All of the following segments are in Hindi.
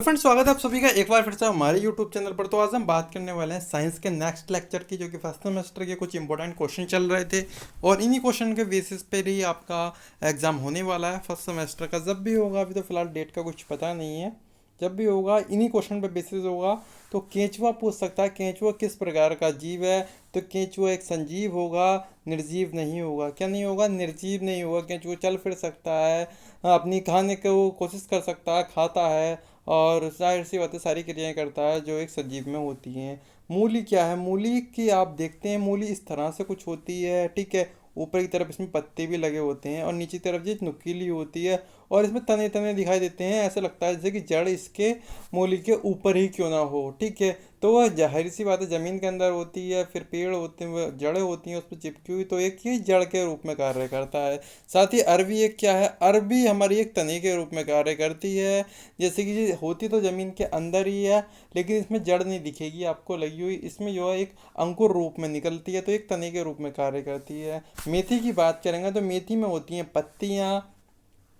फ्रेंड्स, स्वागत है आप सभी का एक बार फिर से हमारे यूट्यूब चैनल पर। तो आज हम बात करने वाले हैं साइंस के नेक्स्ट लेक्चर की, जो कि फर्स्ट सेमेस्टर के कुछ इंपॉर्टेंट क्वेश्चन चल रहे थे और इन्हीं क्वेश्चन के बेसिस पे ही आपका एग्जाम होने वाला है फर्स्ट सेमेस्टर का। जब भी होगा, अभी तो फिलहाल डेट का कुछ पता नहीं है, जब भी होगा इन्हीं क्वेश्चन पे बेसिस होगा। तो केंचुआ पूछ सकता है, केंचुआ किस प्रकार का जीव है? तो केंचुआ एक संजीव होगा, निर्जीव नहीं होगा। क्या नहीं होगा? निर्जीव नहीं होगा। केंचुआ चल फिर सकता है, अपनी खाने को कोशिश कर सकता है, खाता है और जाहिर सी बातें सारी क्रियाएं करता है जो एक सजीव में होती हैं। मूली क्या है? मूली की आप देखते हैं, मूली इस तरह से कुछ होती है, ठीक है। ऊपर की तरफ इसमें पत्ते भी लगे होते हैं और नीचे की तरफ ये नुकीली होती है और इसमें तने तने दिखाई देते हैं। ऐसा लगता है जैसे कि जड़ इसके मूली के ऊपर ही क्यों ना हो, ठीक है। तो वह जाहिर सी बात है ज़मीन के अंदर होती है, फिर पेड़ होते हैं, वह जड़ें होती हैं उस पर चिपकी हुई, तो एक ही जड़ के रूप में कार्य करता है। साथ ही अरबी एक क्या है? अरबी हमारी एक तने के रूप में कार्य करती है। जैसे कि ये होती तो ज़मीन के अंदर ही है, लेकिन इसमें जड़ नहीं दिखेगी आपको लगी हुई, इसमें जो है एक अंकुर रूप में निकलती है, तो एक तने के रूप में कार्य करती है। मेथी की बात करेंगे तो मेथी में होती हैं पत्तियाँ,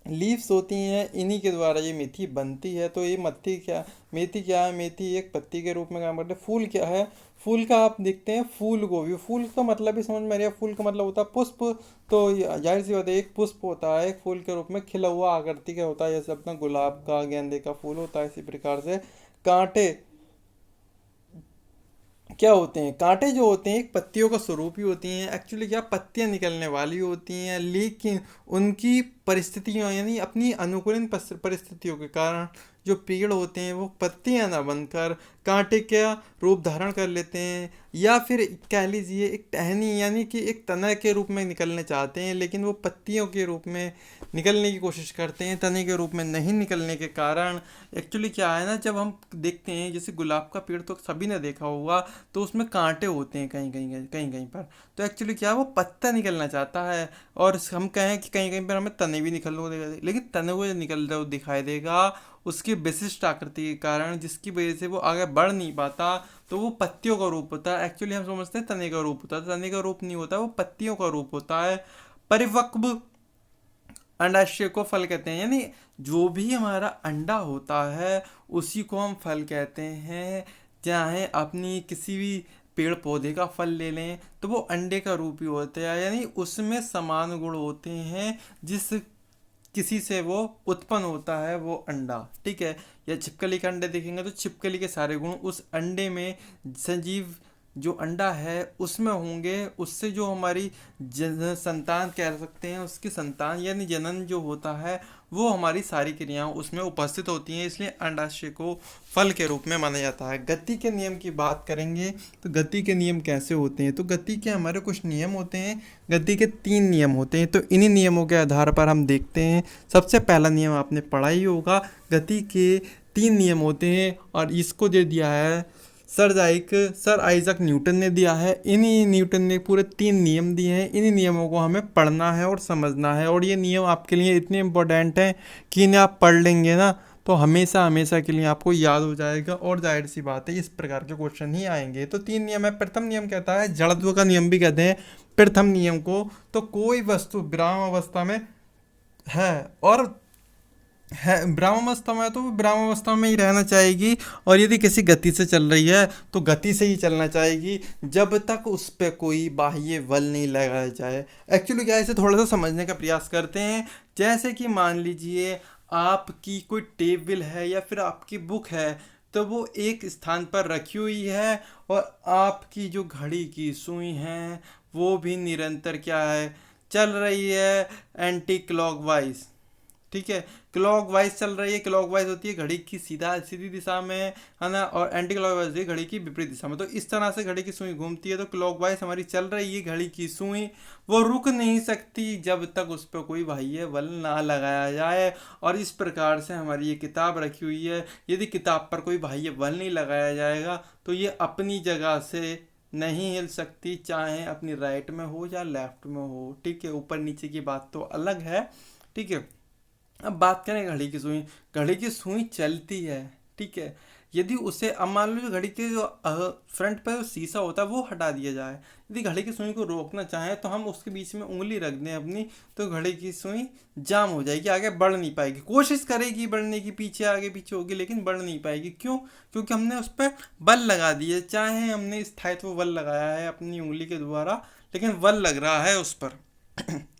लीव्स होती हैं, इन्हीं के द्वारा ये मेथी बनती है। तो ये मत्ती क्या, मेथी क्या है? मेथी एक पत्ती के रूप में काम करते हैं। फूल क्या है? फूल का आप देखते हैं फूल गोभी, फूल का मतलब भी समझ में आ रहा है, फूल का मतलब होता है पुष्प। तो जाहिर सी बात है एक पुष्प होता है, एक फूल के रूप में खिला हुआ आकृति का होता है, जैसे अपना गुलाब का, गेंदे का फूल होता है, इसी प्रकार से कांटे क्या होते हैं? कांटे जो होते हैं एक पत्तियों का स्वरूप ही होती हैं। एक्चुअली क्या, पत्तियां निकलने वाली होती हैं, लेकिन उनकी परिस्थितियों यानी अपनी अनुकूलन परिस्थितियों के कारण जो पेड़ होते हैं वो पत्तियां ना बनकर कांटे का रूप धारण कर लेते हैं, या फिर कह लीजिए एक टहनी यानी कि एक तना के रूप में निकलने चाहते हैं, लेकिन वो पत्तियों के रूप में निकलने की कोशिश करते हैं, तने के रूप में नहीं निकलने के कारण। एक्चुअली क्या है ना, जब हम देखते हैं जैसे गुलाब का पेड़ तो सभी ने देखा होगा, तो उसमें कांटे होते हैं कहीं कहीं कहीं कहीं पर। तो एक्चुअली क्या है, वो पत्ता निकलना चाहता है और हम कहें कि कहीं कहीं पर हमें तने भी निकल रहे, लेकिन तने वो निकल रहे दिखाई देगा उसकी विशिष्ट आकृति के कारण, जिसकी वजह से वो आगे बढ़ नहीं पाता। तो वो पत्तियों का रूप होता है। एक्चुअली हम समझते हैं तने का रूप होता है, तने का रूप नहीं होता, वो पत्तियों का रूप होता है। परिपक्व अंडाशय को फल कहते हैं, यानी जो भी हमारा अंडा होता है उसी को हम फल कहते हैं। चाहे अपनी किसी भी पेड़ पौधे का फल ले लें तो वो अंडे का रूप ही होता है, यानी उसमें समान गुण होते हैं जिस किसी से वो उत्पन्न होता है वो अंडा, ठीक है। या छिपकली के अंडे देखेंगे तो छिपकली के सारे गुण उस अंडे में, सजीव जो अंडा है उसमें होंगे। उससे जो हमारी संतान कह सकते हैं, उसकी संतान यानी जनन जो होता है, वो हमारी सारी क्रियाएं उसमें उपस्थित होती हैं, इसलिए अंडाशय को फल के रूप में माना जाता है। गति के नियम की बात करेंगे तो गति के नियम कैसे होते हैं? तो गति के हमारे कुछ नियम होते हैं। गति के 3 नियम होते हैं, तो इन्हीं नियमों के आधार पर हम देखते हैं। सबसे पहला नियम आपने पढ़ा ही होगा, गति के 3 नियम होते हैं और इसको दे दिया है सर आइजक न्यूटन ने दिया है। इन्हीं न्यूटन ने पूरे 3 नियम दिए हैं, इन्हीं नियमों को हमें पढ़ना है और समझना है, और ये नियम आपके लिए इतने इम्पोर्टेंट हैं कि इन्हें आप पढ़ लेंगे ना तो हमेशा हमेशा के लिए आपको याद हो जाएगा, और जाहिर सी बात है इस प्रकार के क्वेश्चन ही आएंगे। तो 3 नियम है। प्रथम नियम कहता है, जड़त्व का नियम भी कहते हैं प्रथम नियम को। तो कोई वस्तु विराम अवस्था में है और है ब्रह्म अवस्था में, तो वो ब्रह्म अवस्था में ही रहना चाहेगी, और यदि किसी गति से चल रही है तो गति से ही चलना चाहेगी जब तक उस पर कोई बाह्य बल नहीं लगाया जाए। एक्चुअली क्या है, इसे थोड़ा सा समझने का प्रयास करते हैं। जैसे कि मान लीजिए आपकी कोई टेबल है या फिर आपकी बुक है, तो वो एक स्थान पर रखी हुई है और आपकी जो घड़ी की सुई है वो भी निरंतर क्या है, चल रही है एंटी क्लॉकवाइज, ठीक है। क्लॉकवाइज चल रही है, क्लॉकवाइज होती है घड़ी की सीधी दिशा में, है ना, और एंटी क्लॉकवाइज होती है घड़ी की विपरीत दिशा में। तो इस तरह से घड़ी की सुई घूमती है, तो क्लॉकवाइज हमारी चल रही है घड़ी की सुई, वो रुक नहीं सकती जब तक उस पर कोई बाह्य बल ना लगाया जाए। और इस प्रकार से हमारी ये किताब रखी हुई है, यदि किताब पर कोई बाह्य बल नहीं लगाया जाएगा तो ये अपनी जगह से नहीं हिल सकती, चाहे अपनी राइट में हो या लेफ्ट में हो, ठीक है। ऊपर नीचे की बात तो अलग है, ठीक है। अब बात करें घड़ी की सुई। घड़ी की सुई चलती है, ठीक है, यदि उसे, अब मान लो जो घड़ी के जो फ्रंट पर जो शीशा होता है वो हटा दिया जाए, यदि घड़ी की सुई को रोकना चाहें तो हम उसके बीच में उंगली रख दें अपनी, तो घड़ी की सुई जाम हो जाएगी, आगे बढ़ नहीं पाएगी, कोशिश करेगी बढ़ने की, पीछे आगे पीछे होगी लेकिन बढ़ नहीं पाएगी। क्यों? क्योंकि हमने उस पर बल लगा दिए, चाहे हमने स्थायित्व बल लगाया है अपनी उंगली के द्वारा, लेकिन बल लग रहा है उस पर।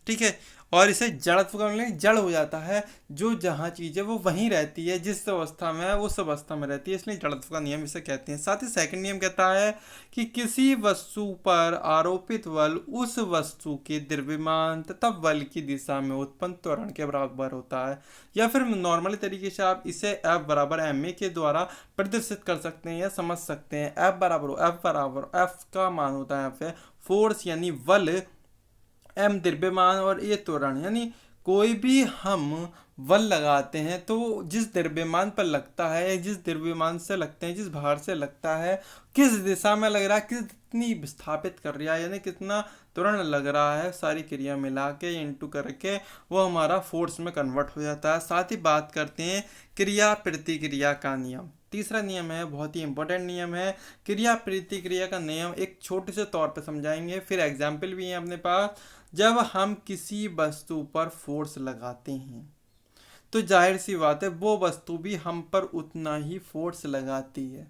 ठीक है। और इसे जड़त्व का मतलब जड़ हो जाता है, जो जहाँ चीज़ है वो वहीं रहती है, जिस अवस्था में है उस अवस्था में रहती है, इसलिए जड़त्व का नियम इसे कहते हैं। साथ ही सेकंड नियम कहता है कि किसी वस्तु पर आरोपित बल उस वस्तु के द्रव्यमान तथा बल की दिशा में उत्पन्न त्वरण के बराबर होता है। या फिर नॉर्मली तरीके से आप इसे F बराबर ma के द्वारा प्रदर्शित कर सकते हैं या समझ सकते हैं। F बराबर F का मान होता है यहाँ पे फोर्स यानी बल, एम द्रव्यमान और ये त्वरण, यानी कोई भी हम बल लगाते हैं तो जिस द्रव्यमान पर लगता है, जिस द्रव्यमान से लगते हैं, जिस भार से लगता है, किस दिशा में लग रहा है, कितनी विस्थापित कर रहा है, यानी कितना त्वरण लग रहा है, सारी क्रिया मिला के इंटू करके वो हमारा फोर्स में कन्वर्ट हो जाता है। साथ ही बात करते हैं क्रिया प्रतिक्रिया का नियम। तीसरा नियम है, बहुत ही इंपॉर्टेंट नियम है, क्रिया प्रतिक्रिया का नियम। एक छोटे से तौर पे समझाएंगे, फिर एग्जाम्पल भी है अपने पास। जब हम किसी वस्तु पर फोर्स लगाते हैं तो जाहिर सी बात है वो वस्तु भी हम पर उतना ही फोर्स लगाती है।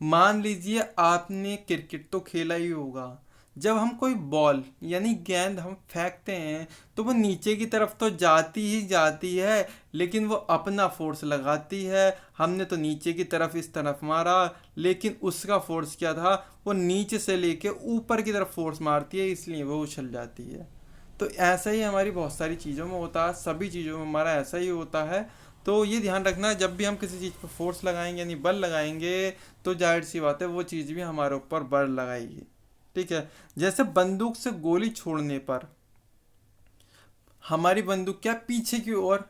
मान लीजिए आपने क्रिकेट तो खेला ही होगा, जब हम कोई बॉल यानी गेंद हम फेंकते हैं तो वो नीचे की तरफ तो जाती ही जाती है, लेकिन वो अपना फोर्स लगाती है। हमने तो नीचे की तरफ इस तरफ मारा, लेकिन उसका फोर्स क्या था, वो नीचे से लेके ऊपर की तरफ फोर्स मारती है, इसलिए वो उछल जाती है। तो ऐसा ही हमारी बहुत सारी चीज़ों में होता है, सभी चीज़ों में हमारा ऐसा ही होता है। तो ये ध्यान रखना, जब भी हम किसी चीज़ पर फोर्स लगाएंगे यानी बल लगाएंगे, तो जाहिर सी बात है वो चीज़ भी हमारे ऊपर बल लगाएगी। ठीक है। जैसे बंदूक से गोली छोड़ने पर हमारी बंदूक क्या पीछे की ओर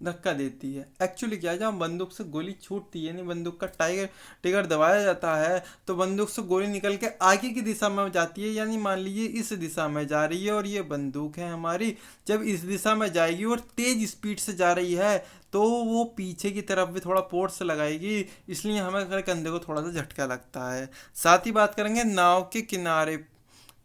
धक्का देती है। एक्चुअली क्या है, जब बंदूक से गोली छूटती है यानी बंदूक का टाइगर ट्रिगर दबाया जाता है तो बंदूक से गोली निकल के आगे की दिशा में जाती है, यानी मान लीजिए इस दिशा में जा रही है और ये बंदूक है हमारी, जब इस दिशा में जाएगी और तेज स्पीड से जा रही है तो वो पीछे की तरफ भी थोड़ा फोर्स लगाएगी, इसलिए हमें कंधे को थोड़ा सा झटका लगता है। साथ ही बात करेंगे नाव के किनारे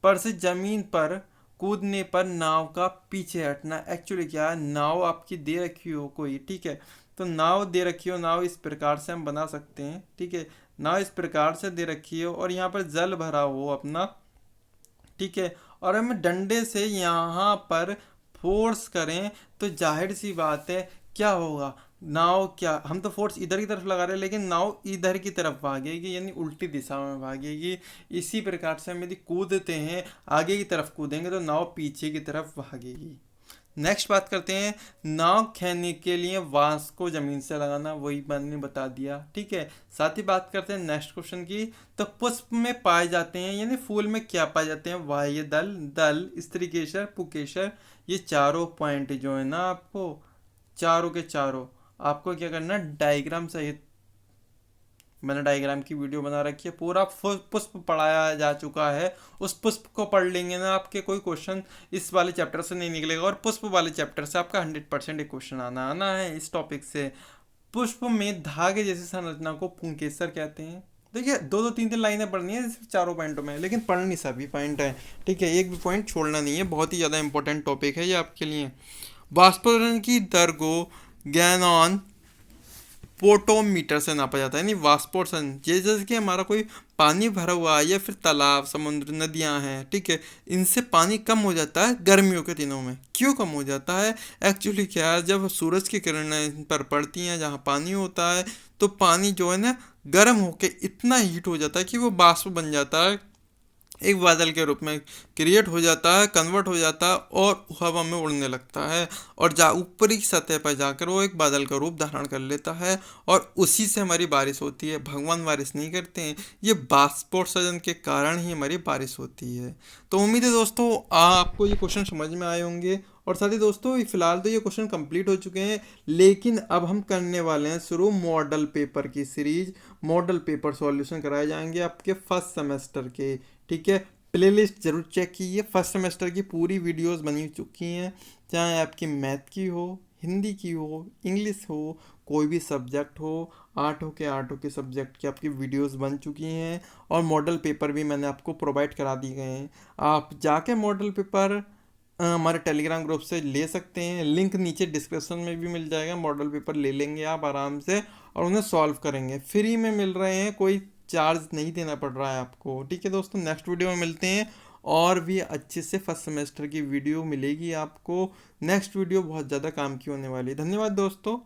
पर से जमीन पर कूदने पर नाव का पीछे हटना। एक्चुअली क्या है, नाव आपकी दे रखी हो कोई, ठीक है, तो नाव दे रखी हो, नाव इस प्रकार से हम बना सकते हैं। ठीक है, नाव इस प्रकार से दे रखी हो और यहाँ पर जल भरा हो अपना, ठीक है, और हम डंडे से यहाँ पर फोर्स करें तो जाहिर सी बात है क्या होगा, नाव क्या, हम तो फोर्स इधर की तरफ लगा रहे हैं लेकिन नाव इधर की तरफ भागेगी यानी उल्टी दिशा में भागेगी। इसी प्रकार से हम यदि कूदते हैं, आगे की तरफ कूदेंगे तो नाव पीछे की तरफ भागेगी। नेक्स्ट बात करते हैं, नाव खेने के लिए बांस को जमीन से लगाना, वही मैंने बता दिया। ठीक है। साथ ही बात करते हैं नेक्स्ट क्वेश्चन की, तो पुष्प में पाए जाते हैं यानी फूल में क्या पाए जाते हैं, बाह्य दल, दल, स्त्रीकेसर, पुकेसर। ये चारों पॉइंट जो है ना, आपको चारों के चारों आपको क्या करना, डायग्राम सहित, मैंने डायग्राम की वीडियो बना रखी है, पूरा पुष्प पढ़ाया जा चुका है। उस पुष्प को पढ़ लेंगे ना, आपके कोई क्वेश्चन इस वाले चैप्टर से नहीं निकलेगा, और पुष्प वाले चैप्टर से आपका 100% एक क्वेश्चन आना है इस टॉपिक से। पुष्प में धागे जैसी संरचना को पुंकेसर कहते हैं। देखिए 2-2 3-3 लाइनें पढ़नी है चारों पॉइंटों में, लेकिन पढ़नी सभी पॉइंट है। ठीक है, एक भी पॉइंट छोड़ना नहीं है, बहुत ही ज़्यादा इंपॉर्टेंट टॉपिक है ये आपके लिए। वाष्पीकरण की दर को गैलन पोटोमीटर से नापा जाता है, यानी वाष्पोषण, जैसे कि हमारा कोई पानी भरा हुआ है या फिर तालाब, समुद्र, नदियां हैं, ठीक है, इनसे पानी कम हो जाता है गर्मियों के दिनों में। क्यों कम हो जाता है? एक्चुअली क्या है, जब सूरज की किरणें इन पर पड़ती हैं जहाँ पानी होता है तो पानी जो है ना गर्म होके इतना हीट हो जाता है कि वो वाष्प बन जाता है, एक बादल के रूप में क्रिएट हो जाता है, कन्वर्ट हो जाता है और हवा में उड़ने लगता है, और ऊपरी सतह पर जाकर वो एक बादल का रूप धारण कर लेता है, और उसी से हमारी बारिश होती है। भगवान बारिश नहीं करते हैं, ये बाष्पोत्सर्जन के कारण ही हमारी बारिश होती है। तो उम्मीद है दोस्तों आपको ये क्वेश्चन समझ में आए होंगे, और साथ ही दोस्तों फिलहाल तो ये क्वेश्चन कंप्लीट हो चुके हैं, लेकिन अब हम करने वाले हैं शुरू मॉडल पेपर की सीरीज। मॉडल पेपर सॉल्यूशन कराए जाएंगे आपके फर्स्ट सेमेस्टर के। ठीक है, प्लेलिस्ट जरूर चेक कीजिए, फर्स्ट सेमेस्टर की पूरी वीडियोस बनी चुकी हैं, चाहे आपकी मैथ की हो, हिंदी की हो, इंग्लिश हो, कोई भी सब्जेक्ट हो, आर्ट हो के सब्जेक्ट की आपकी वीडियोस बन चुकी हैं और मॉडल पेपर भी मैंने आपको प्रोवाइड करा दिए गए हैं। आप जाके मॉडल पेपर हमारे टेलीग्राम ग्रुप से ले सकते हैं, लिंक नीचे डिस्क्रिप्शन में भी मिल जाएगा। मॉडल पेपर ले लेंगे आप आराम से और उन्हें सॉल्व करेंगे, फ्री में मिल रहे हैं, कोई चार्ज नहीं देना पड़ रहा है आपको। ठीक है दोस्तों, नेक्स्ट वीडियो में मिलते हैं और भी अच्छे से फर्स्ट सेमेस्टर की वीडियो मिलेगी आपको। नेक्स्ट वीडियो बहुत ज़्यादा काम की होने वाली है। धन्यवाद दोस्तों।